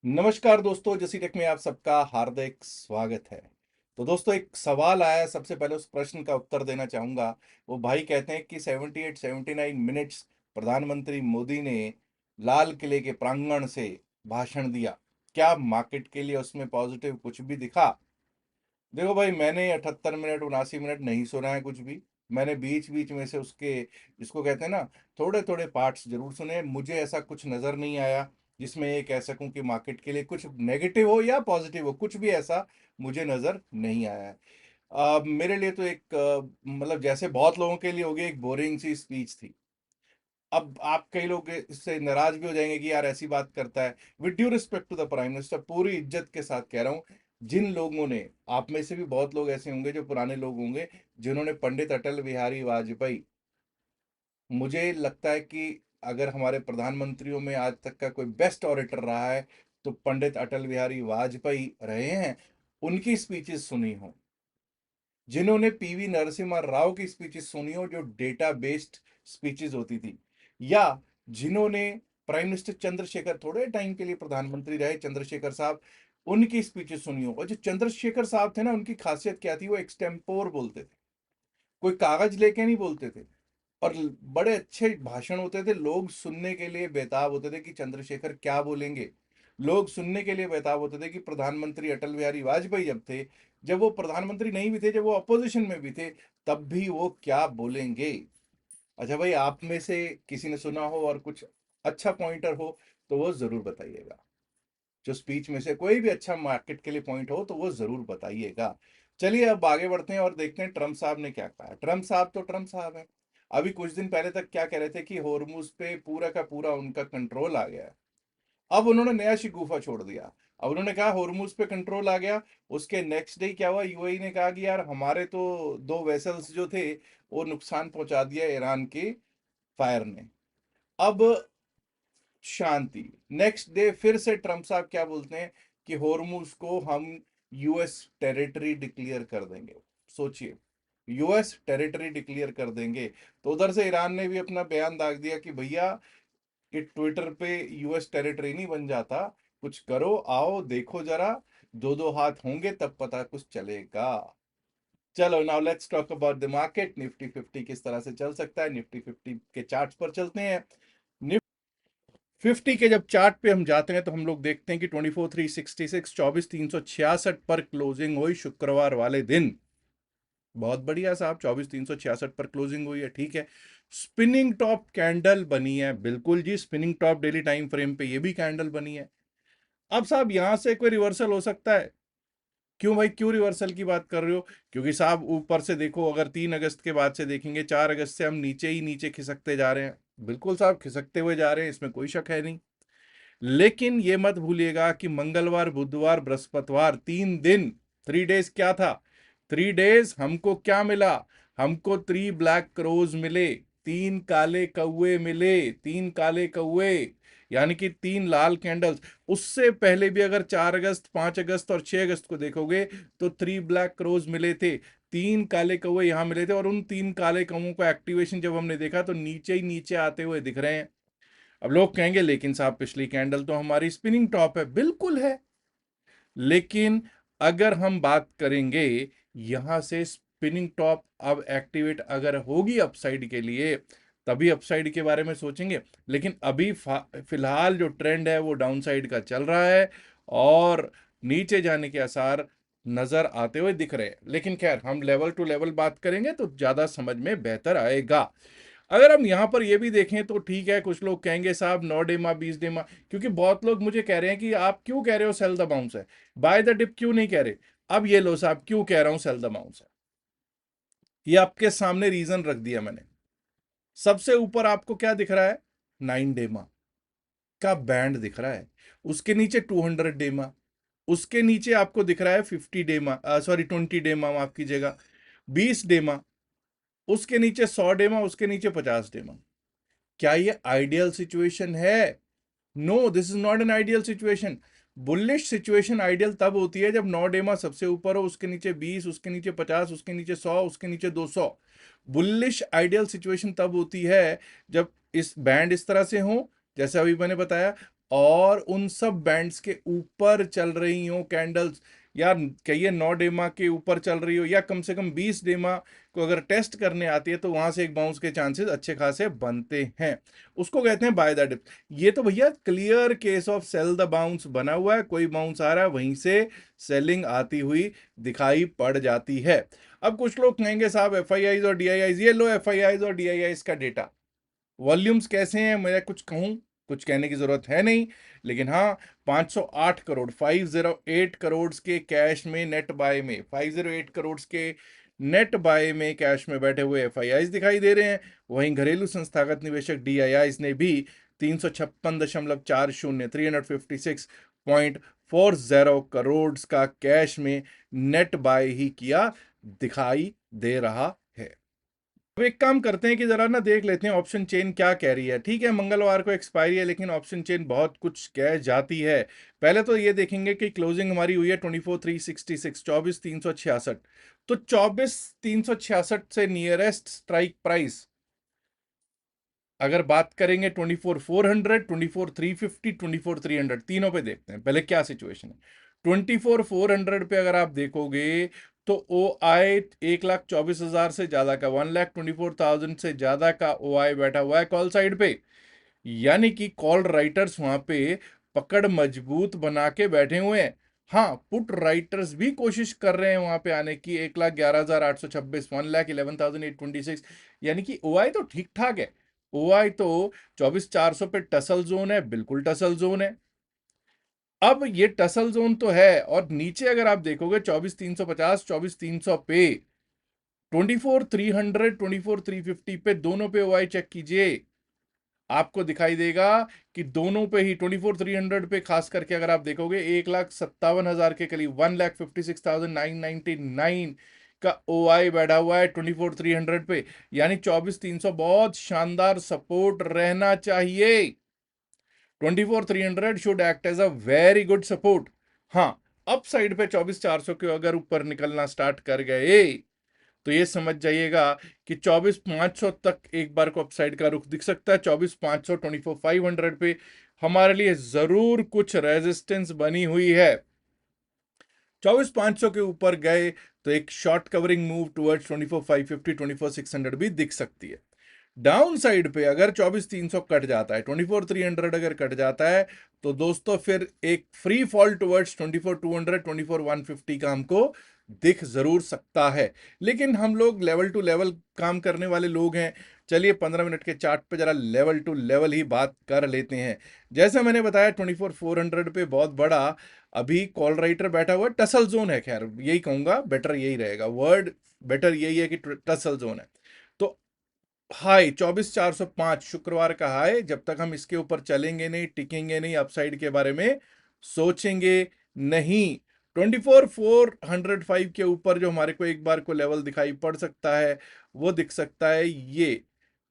नमस्कार दोस्तों, जसी टेक में आप सबका हार्दिक स्वागत है। तो दोस्तों, एक सवाल आया है, सबसे पहले उस प्रश्न का उत्तर देना चाहूंगा। वो भाई कहते हैं कि 78-79 मिनट्स प्रधानमंत्री मोदी ने लाल किले के प्रांगण से भाषण दिया। क्या मार्केट के लिए उसमें पॉजिटिव कुछ भी दिखा? देखो भाई, मैंने 78 मिनट 79 मिनट नहीं सुना है कुछ भी। मैंने बीच बीच में से उसके, जिसको कहते हैं ना, थोड़े थोड़े पार्ट्स जरूर सुने। मुझे ऐसा कुछ नजर नहीं आया जिसमें ये कह सकूं कि मार्केट के लिए कुछ नेगेटिव हो या पॉजिटिव हो। कुछ भी ऐसा मुझे नजर नहीं आया है। मेरे लिए तो एक मतलब जैसे बहुत लोगों के लिए होगी, एक बोरिंग सी स्पीच थी। अब आप कई लोग इससे नाराज भी हो जाएंगे कि यार ऐसी बात करता है। With due respect to the prime minister, पूरी इज्जत के साथ कह रहा हूं, जिन लोगों ने, आप में से भी बहुत लोग ऐसे होंगे जो पुराने लोग होंगे, जिन्होंने पंडित अटल बिहारी वाजपेयी, मुझे लगता है कि अगर हमारे प्रधानमंत्रियों में आज तक का कोई बेस्ट ऑरेटर रहा है तो पंडित अटल बिहारी वाजपेयी रहे हैं। उनकी स्पीचेस सुनी हो, जिन्होंने पीवी नरसिम्हा राव की स्पीचेस सुनी हो जो डेटा बेस्ड स्पीचेस होती थी, या जिन्होंने प्राइम मिनिस्टर चंद्रशेखर, थोड़े टाइम के लिए प्रधानमंत्री रहे चंद्रशेखर साहब, उनकी स्पीचेस सुनी हो। और जो चंद्रशेखर साहब थे ना, उनकी खासियत क्या थी, वो एक्सटेम्पोर बोलते थे, कोई कागज लेके नहीं बोलते थे। और बड़े अच्छे भाषण होते थे, लोग सुनने के लिए बेताब होते थे कि चंद्रशेखर क्या बोलेंगे। लोग सुनने के लिए बेताब होते थे कि प्रधानमंत्री अटल बिहारी वाजपेयी जब थे, जब वो प्रधानमंत्री नहीं भी थे, जब वो अपोजिशन में भी थे, तब भी वो क्या बोलेंगे। अच्छा भाई, आप में से किसी ने सुना हो और कुछ अच्छा पॉइंटर हो तो वो जरूर बताइएगा। जो स्पीच में से कोई भी अच्छा मार्केट के लिए पॉइंट हो तो वो जरूर बताइएगा। चलिए अब आगे बढ़ते हैं और देखते हैं ट्रम्प साहब ने क्या कहा। ट्रम्प साहब तो ट्रम्प साहब हैं। अभी कुछ दिन पहले तक क्या कह रहे थे कि होर्मुज पे पूरा का पूरा उनका कंट्रोल आ गया है। अब उन्होंने नया शिगुफा छोड़ दिया। अब उन्होंने कहा होर्मुज पे कंट्रोल आ गया। उसके नेक्स्ट डे क्या हुआ, यूएई ने कहा कि यार हमारे तो दो वेसल्स जो थे वो नुकसान पहुंचा दिया ईरान के फायर ने। अब शांति। नेक्स्ट डे फिर से ट्रम्प साहब क्या बोलते हैं कि होर्मुज को हम यूएस टेरिटरी डिक्लेयर कर देंगे। सोचिए, यूएस टेरिटरी डिक्लेयर कर देंगे। तो उधर से ईरान ने भी अपना बयान दाग दिया कि भैया, कि ट्विटर पे यूएस टेरिटरी नहीं बन जाता, कुछ करो, आओ देखो जरा, दो दो हाथ होंगे तब पता कुछ चलेगा। चलो now let's talk about the market. Nifty 50 किस तरह से चल सकता है, निफ्टी 50 के चार्ट्स पर चलते हैं। 50 के जब चार्ट पे हम जाते हैं तो हम लोग देखते हैं कि 24,366, 24,366 पर क्लोजिंग हुई शुक्रवार वाले दिन। बहुत बढ़िया साहब, 24,366 पर क्लोजिंग हुई है, ठीक है। स्पिनिंग टॉप कैंडल बनी है, बिल्कुल जी, spinning top daily time frame पे ये भी कैंडल बनी है। अब साहब यहां से कोई रिवर्सल हो सकता है? क्यों भाई, क्यों रिवर्सल की बात कर रहे हो? क्योंकि साहब ऊपर से देखो, अगर 3 अगस्त के बाद से देखेंगे, 4 अगस्त से हम नीचे ही नीचे खिसकते जा रहे हैं। बिल्कुल साहब, खिसकते हुए जा रहे हैं, इसमें कोई शक है नहीं। लेकिन ये मत भूलिएगा कि मंगलवार, बुधवार, बृहस्पतिवार, 3 दिन, 3 डेज क्या था? 3 डेज हमको क्या मिला? हमको 3 ब्लैक क्रोज मिले, 3 काले कौए मिले, 3 काले कौए, यानी कि 3 लाल कैंडल्स। उससे पहले भी अगर 4 अगस्त, 5 अगस्त और 6 अगस्त को देखोगे तो 3 ब्लैक क्रोज मिले थे, 3 काले कौए यहां मिले थे। और उन 3 काले कौओं का एक्टिवेशन जब हमने देखा तो नीचे ही नीचे आते हुए दिख रहे हैं। अब लोग कहेंगे लेकिन साहब पिछली कैंडल तो हमारी स्पिनिंग टॉप है, बिल्कुल है। लेकिन अगर हम बात करेंगे यहां से स्पिनिंग टॉप अब एक्टिवेट अगर होगी अपसाइड के लिए, तभी अपसाइड के बारे में सोचेंगे। लेकिन अभी फिलहाल जो ट्रेंड है वो डाउनसाइड का चल रहा है और नीचे जाने के आसार नजर आते हुए दिख रहे हैं। लेकिन खैर, हम लेवल टू लेवल बात करेंगे तो ज्यादा समझ में बेहतर आएगा। अगर हम यहां पर ये भी देखें तो ठीक है, कुछ लोग कहेंगे साहब 9 डेमा 20 डेमा, क्योंकि बहुत लोग मुझे कह रहे हैं कि आप क्यों कह रहे हो सेल द बाउंस है, बाय द डिप क्यों नहीं कह रहे। अब ये लो साहब, क्यों कह रहा हूं सेल द बाउंस है, ये आपके सामने रीजन रख दिया मैंने। सबसे ऊपर आपको क्या दिख रहा है? 9 डेमा का बैंड दिख रहा है। उसके नीचे 200 डेमा, उसके नीचे आपको दिख रहा है 50 डेमा, सॉरी 20 डेमा, माफ कीजिएगा, 20 डेमा, उसके नीचे 100 डेमा, उसके नीचे 50 डेमा। क्या ये आइडियल सिचुएशन है? No, this is not an ideal situation. Bullish situation ideal तब होती है जब 9 डेमा सबसे ऊपर हो, उसके नीचे 20, उसके नीचे 50, उसके नीचे 100, उसके नीचे 200। बुलिश आइडियल सिचुएशन तब होती है जब इस बैंड इस तरह से हो, जैसे अभी मैंने बताया, और उन सब बैंड्स के ऊपर चल रही हो कैंडल्स, या कहिए 9 डेमा के ऊपर चल रही हो, या कम से कम 20 डेमा को अगर टेस्ट करने आती है, तो वहां से एक बाउंस के चांसेस अच्छे खासे बनते हैं। उसको कहते हैं बाय द डिप। ये तो भैया clear case of sell the bounce बना हुआ है, कोई बाउंस आ रहा है, वहीं से सेलिंग आती हुई दिखाई पड़ जाती है। अब कुछ लोग कहेंगे साहब एफआईआईज और डीआईआईज, ये लो एफआईआईज और डीआईआईज का डेटा, वॉल्यूम्स कैसे हैं, मैं कुछ कहूं, कुछ कहने की जरूरत है नहीं, लेकिन हाँ 508 करोड़ 508 करोड़ के कैश में नेट बाय में, 508 करोड़ के नेट बाय में कैश में बैठे हुए एफआईआईज दिखाई दे रहे हैं। वहीं घरेलू संस्थागत निवेशक डीआईआईज ने भी 356.40 356.40 करोड़ का कैश में नेट बाय ही किया दिखाई दे रहा है। अब एक काम करते हैं कि जरा ना देख लेते हैं ऑप्शन चेन क्या कह रही है। ठीक है, मंगलवार को एक्सपायरी है, लेकिन ऑप्शन चेन बहुत कुछ कह जाती है। पहले तो ये देखेंगे कि क्लोजिंग हमारी हुई है 24,366, 24,366। तो 24,366 से नियरेस्ट स्ट्राइक प्राइस अगर बात करेंगे 24,400, 24,350, 24,300, तीनों पे देखते हैं पहले क्या सिचुएशन है। 24,400 पे अगर आप देखोगे तो ओ आई 1,24,000 से ज्यादा का, 1,24,000 से ज्यादा का ओ आई बैठा हुआ है कॉल साइड पे। यानी कि कॉल राइटर्स वहां पे पकड़ मजबूत बना के बैठे हुए हैं। हाँ, पुट राइटर्स भी कोशिश कर रहे हैं वहां पे आने की, 1,11,826, 1,11,826। यानी कि ओआई तो ठीक ठाक है। ओआई तो 24,400 पे टसल जोन है, बिल्कुल टसल जोन है। अब ये टसल जोन तो है, और नीचे अगर आप देखोगे 24,350, 24,300 पे, 24,300, 24,350 पे, दोनों पे ओआई चेक कीजिए, आपको दिखाई देगा कि दोनों पे ही 24,300 पे खास करके अगर आप देखोगे 1,57,000 के करीब, 1,56,999 का ओआई बैठा हुआ है 24,300 पे। यानी 24,300 बहुत शानदार सपोर्ट रहना चाहिए। 24,300 should act as a very good support. हाँ, अप साइड पे 24,400 के अगर ऊपर निकलना स्टार्ट कर गए तो ये समझ जाइएगा कि 24,500 तक एक बार को अपसाइड का रुख दिख सकता है। 24,500, 24,500 पे हमारे लिए जरूर कुछ रेजिस्टेंस बनी हुई है। 24,500 के ऊपर गए तो एक शॉर्ट कवरिंग मूव टुवर्ड्स 24,550, 24,600 भी दिख सकती है। डाउन साइड पे अगर 24,300 कट जाता है, 24,300 अगर कट जाता है, तो दोस्तों फिर एक फ्री फॉल टुवर्ड्स 24,200, 24,150 का हमको दिख जरूर सकता है। लेकिन हम लोग लेवल टू लेवल काम करने वाले लोग हैं। चलिए 15 मिनट के चार्ट पे जरा लेवल टू लेवल ही बात कर लेते हैं। जैसा मैंने बताया 24,400 पे बहुत बड़ा अभी कॉल राइटर बैठा हुआ टसल जोन है। खैर यही कहूंगा, बेटर यही रहेगा, वर्ड बेटर यही है कि टसल जोन है। तो हाई 24,405 शुक्रवार का हाई, जब तक हम इसके ऊपर चलेंगे नहीं, टिकेंगे नहीं, अपसाइड के बारे में सोचेंगे नहीं। 24,405 के ऊपर जो हमारे को एक बार को लेवल दिखाई पड़ सकता है, वो दिख सकता है ये,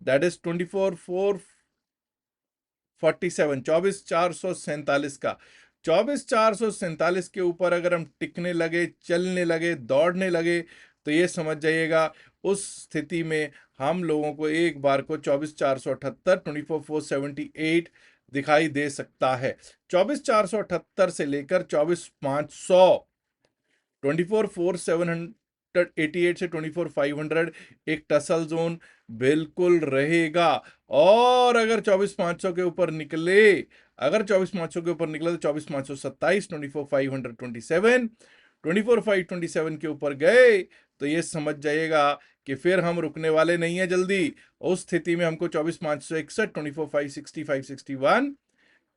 दैट इज 24,447, 24,447 का। 24,447 के ऊपर अगर हम टिकने लगे, चलने लगे, दौड़ने लगे, तो ये समझ जाइएगा उस स्थिति में हम लोगों को एक बार को 24,478, 24,478 दिखाई दे सकता है। 24,478 से लेकर 24,500, 24,488 से 24,500 एक टसल जोन बिल्कुल रहेगा। और अगर 24,500 के ऊपर निकले, अगर 24,500 के ऊपर निकले तो 24,527, 24,527, 24,527 के ऊपर गए तो ये समझ जाइएगा कि फिर हम रुकने वाले नहीं है जल्दी। उस स्थिति में हमको 24,561, 24,560, 561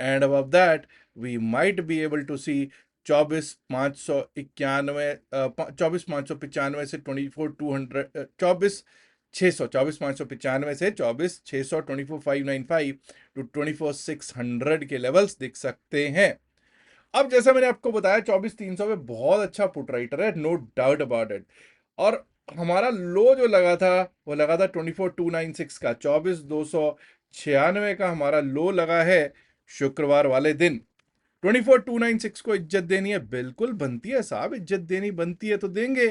and above that we might be able to see 24,591, 24,595 से 24,200, 24,600, 24,595 से 24,600, 24,595 टू 24,600 के लेवल्स दिख सकते हैं। अब जैसा मैंने आपको बताया 24,300 में बहुत अच्छा पुट राइटर है, नो डाउट अबाउट इट। और हमारा लो जो लगा था वो लगा था 24,296 का, 24,296 का हमारा लो लगा है शुक्रवार वाले दिन। 24,296 को इज्जत देनी है, बिल्कुल बनती है साहब, इज्जत देनी बनती है तो देंगे।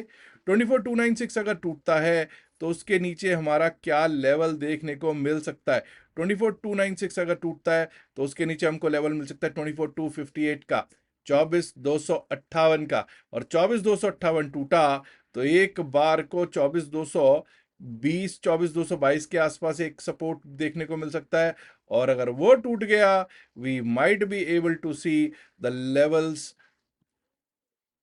24,296 अगर टूटता है तो उसके नीचे हमारा क्या लेवल देखने को मिल सकता है। 24,296 अगर टूटता है तो उसके नीचे हमको लेवल मिल सकता है 24,258 का, 24,258 का। और 24,258 टूटा तो एक बार को 24,220 24,222 के आसपास एक सपोर्ट देखने को मिल सकता है। और अगर वो टूट गया, we might be able to see the levels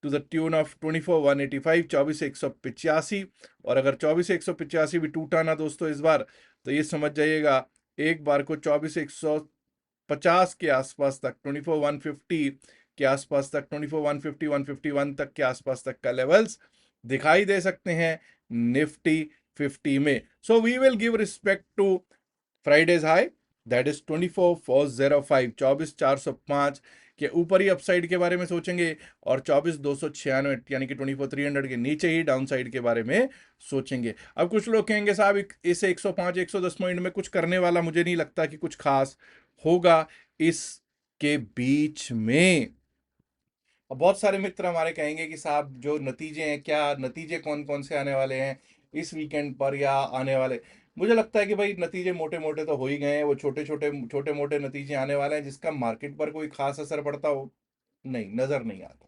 to the tune of 24,185, 24,185। और अगर 24,185 भी टूटा ना दोस्तों इस बार, तो ये समझ जाइएगा एक बार को 24,150 के आसपास तक, 24,150 के आसपास तक, 24,150 151 तक के आसपास तक का लेवल्स दिखाई दे सकते हैं निफ्टी 50 में। So we will give respect to Friday's high, that is 24,405, 24,405 के ऊपर ही अपसाइड के बारे में सोचेंगे, और 24,296 यानी कि 24,300 के नीचे ही डाउन साइड के बारे में सोचेंगे। अब कुछ लोग कहेंगे साहब इस 105 110 पॉइंट में कुछ करने वाला मुझे नहीं लगता कि कुछ खास होगा इसके बीच में। और बहुत सारे मित्र हमारे कहेंगे कि साहब जो नतीजे हैं, क्या नतीजे कौन कौन से आने वाले हैं इस वीकेंड पर या आने वाले। मुझे लगता है कि भाई नतीजे मोटे मोटे तो हो ही गए हैं, वो छोटे मोटे नतीजे आने वाले हैं जिसका मार्केट पर कोई खास असर पड़ता हो नहीं, नजर नहीं आता।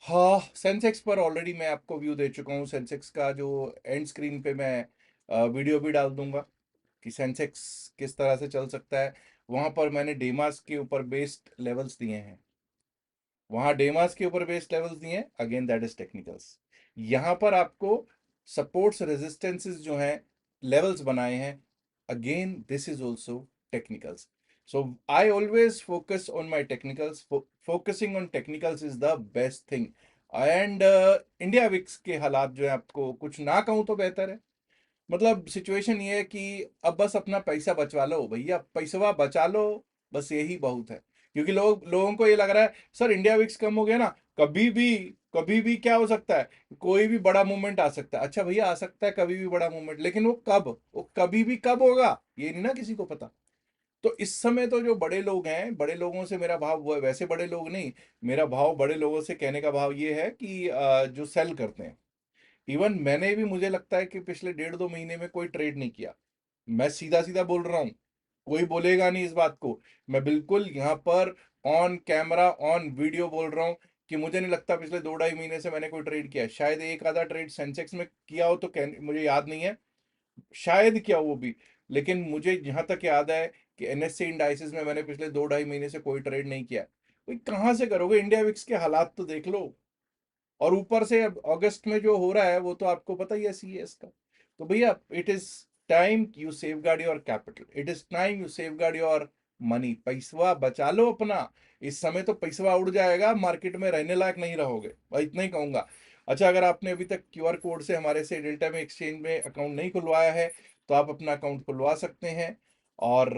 हाँ, सेंसेक्स पर ऑलरेडी मैं आपको व्यू दे चुका हूँ। सेंसेक्स का जो एंड स्क्रीन पे मैं वीडियो भी डाल दूंगा कि सेंसेक्स किस तरह से चल सकता है। वहां पर मैंने डेमास के ऊपर बेस्ड लेवल्स दिए हैं, वहां डेमास के ऊपर बेस्ड लेवल्स दिए हैं, अगेन दैट इज टेक्निकल्स। यहां पर आपको सपोर्ट्स रेजिस्टेंसेस जो हैं, लेवल्स बनाए हैं, again this is also technicals. So I always focus on my technicals, focusing on technicals is the best thing. And India VIX के हालात जो है, आपको कुछ ना कहूं तो बेहतर है। मतलब सिचुएशन ये है कि अब बस अपना पैसा बचवा लो भैया, पैसा बचा लो, बस यही बहुत है। क्योंकि लोगों को ये लग रहा है सर इंडिया विक्स कम हो गया ना, कभी भी क्या हो सकता है, कोई भी बड़ा मूवमेंट आ सकता है। अच्छा भैया, आ सकता है कभी भी बड़ा मूवमेंट, लेकिन वो कभी भी कब होगा ये नहीं ना किसी को पता। तो इस समय तो जो बड़े लोग हैं, बड़े लोगों से मेरा भाव वो है, वैसे बड़े लोग नहीं, मेरा भाव बड़े लोगों से कहने का भाव ये है कि जो सेल करते हैं। इवन मैंने भी, मुझे लगता है कि पिछले 1.5-2 महीने में कोई ट्रेड नहीं किया। मैं सीधा सीधा बोल रहा हूँ, कोई बोलेगा नहीं इस बात को, मैं बिल्कुल यहाँ पर ऑन कैमरा ऑन वीडियो बोल रहा हूँ कि मुझे नहीं लगता पिछले 2-2.5 महीने से मैंने कोई ट्रेड किया है। शायद एक आधा ट्रेड सेंसेक्स में किया हो तो मुझे याद नहीं है, शायद किया वो भी। लेकिन मुझे जहां तक याद है कि एनएससी इंडाइसिस में मैंने पिछले 2-2.5 महीने से कोई ट्रेड नहीं किया। भाई कहाँ से करोगे, इंडिया विक्स के हालात तो देख लो। और ऊपर से अब अगस्त में जो हो रहा है वो तो आपको पता ही है सीएस का। तो भैया it is time you save guard your capital, it is time you save guard your money. पैसवा बचा लो अपना, इस समय तो पैसवा उड़ जाएगा, मार्केट में रहने लायक नहीं रहोगे, भाई इतना ही कहूंगा। अच्छा, अगर आपने अभी तक क्यूआर कोड से हमारे से डेल्टा में एक्सचेंज में अकाउंट नहीं खुलवाया है तो आप अपना अकाउंट खुलवा सकते हैं। और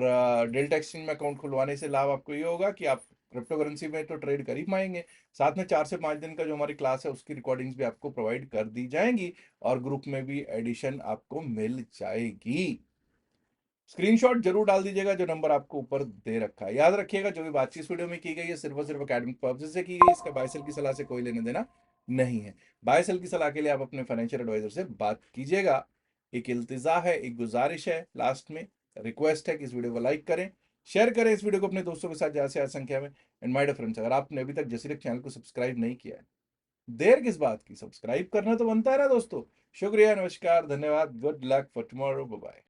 डेल्टा एक्सचेंज में अकाउंट खुलवाने से लाभ आपको ये होगा कि आप क्रिप्टो करेंसी में तो ट्रेड कर ही पाएंगे, साथ में 4 से 5 दिन का जो हमारी क्लास है उसकी रिकॉर्डिंग्स भी आपको प्रोवाइड कर दी जाएंगी, और ग्रुप में भी एडिशन आपको मिल जाएगी। स्क्रीनशॉट जरूर डाल दीजिएगा जो नंबर आपको ऊपर दे रखा है। याद रखिएगा जो भी बातचीत वीडियो में की गई है सिर्फ और सिर्फ अकेडमिक पर्पस से की गई, इसका बाय सेल की सलाह से कोई लेने देना नहीं है। बाय सेल की सलाह के लिए आप अपने फाइनेंशियल एडवाइजर से बात कीजिएगा। एक इल्तिजा है, एक गुजारिश है, लास्ट में रिक्वेस्ट है कि इस वीडियो को लाइक करें, शेयर करें इस वीडियो को अपने दोस्तों के साथ ज्यादा से ज्यादा संख्या में। एंड माय डियर फ्रेंड्स, अगर आपने अभी तक जसीरक चैनल को सब्सक्राइब नहीं किया है, देर किस बात की, सब्सक्राइब करना तो बनता है ना दोस्तों। शुक्रिया, नमस्कार, धन्यवाद, good luck for tomorrow, bye bye.